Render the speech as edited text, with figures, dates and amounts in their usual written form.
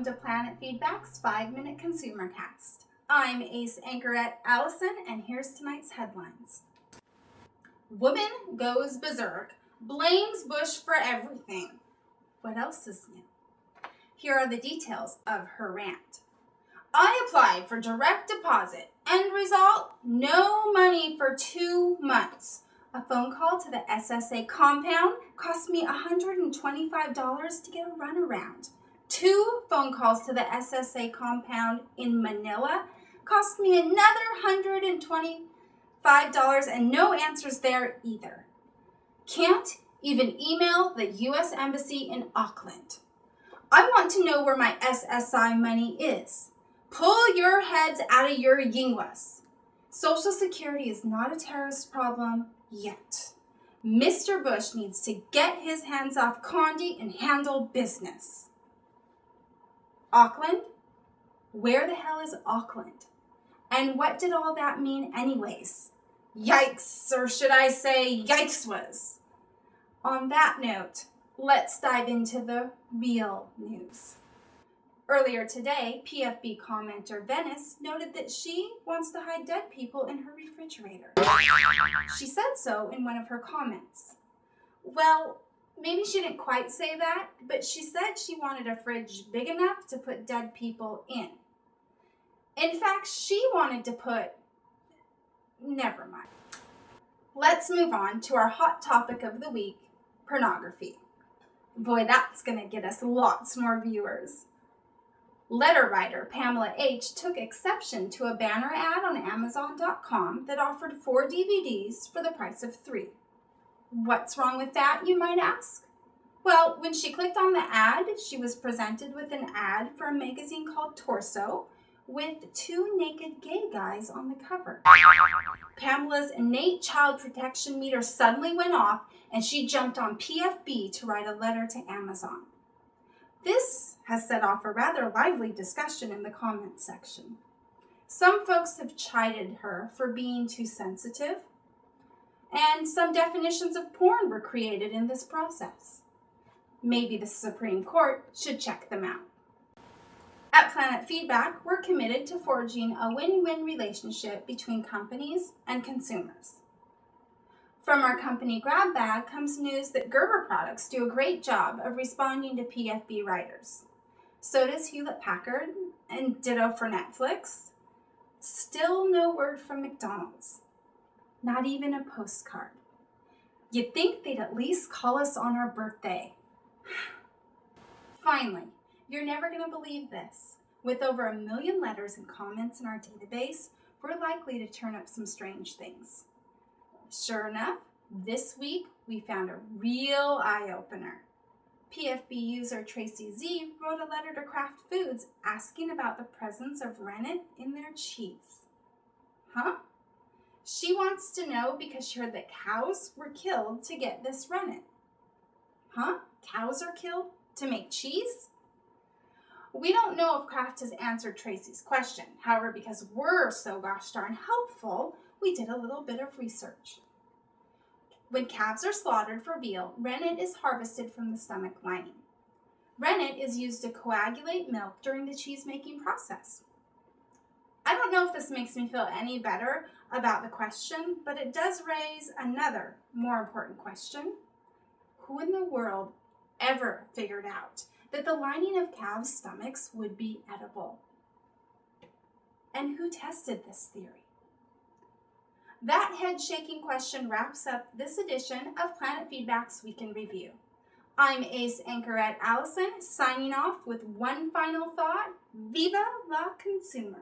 welcome to Planet Feedback's 5-Minute ConsumerCast. I'm Ace Anchorette Allison, and here's tonight's headlines. Woman goes berserk, blames Bush for everything. What else is new? Here are the details of her rant. I applied for direct deposit. End result, no money for 2 months. A phone call to the SSA compound cost me $125 to get a runaround. 2 phone calls to the SSA compound in Manila cost me another $125 and no answers there either. Can't even email the U.S. Embassy in Auckland. I want to know where my SSI money is. Pull your heads out of your yingwas. Social Security is not a terrorist problem yet. Mr. Bush needs to get his hands off Condi and handle business. Auckland? Where the hell is Auckland? And what did all that mean anyways? Yikes, or should I say yikes was. On that note, let's dive into the real news. Earlier today, PFB commenter Venice noted that she wants to hide dead people in her refrigerator. She said so in one of her comments. Well, maybe she didn't quite say that, but she said she wanted a fridge big enough to put dead people in. In fact, she wanted to put... Never mind. Let's move on to our hot topic of the week, pornography. Boy, that's going to get us lots more viewers. Letter writer Pamela H. took exception to a banner ad on Amazon.com that offered 4 DVDs for the price of 3. What's wrong with that, you might ask? Well, when she clicked on the ad, she was presented with an ad for a magazine called Torso with 2 naked gay guys on the cover. Pamela's innate child protection meter suddenly went off, and she jumped on PFB to write a letter to Amazon. This has set off a rather lively discussion in the comments section. Some folks have chided her for being too sensitive, and some definitions of porn were created in this process. Maybe the Supreme Court should check them out. At Planet Feedback, we're committed to forging a win-win relationship between companies and consumers. From our company Grab Bag comes news that Gerber products do a great job of responding to PFB writers. So does Hewlett-Packard, and ditto for Netflix. Still no word from McDonald's. Not even a postcard. You'd think they'd at least call us on our birthday. Finally, you're never going to believe this. With over 1 million letters and comments in our database, we're likely to turn up some strange things. Sure enough, this week we found a real eye-opener. PFB user Tracy Z wrote a letter to Kraft Foods asking about the presence of rennet in their cheese. Huh? She wants to know because she heard that cows were killed to get this rennet. Huh? Cows are killed to make cheese? We don't know if Kraft has answered Tracy's question. However, because we're so gosh darn helpful, we did a little bit of research. When calves are slaughtered for veal, rennet is harvested from the stomach lining. Rennet is used to coagulate milk during the cheese-making process. I don't know if this makes me feel any better about the question, but it does raise another, more important question. Who in the world ever figured out that the lining of calves' stomachs would be edible? And who tested this theory? That head-shaking question wraps up this edition of Planet Feedback's Week in Review. I'm Ace Anchorette Allison, signing off with one final thought. Viva la consumer!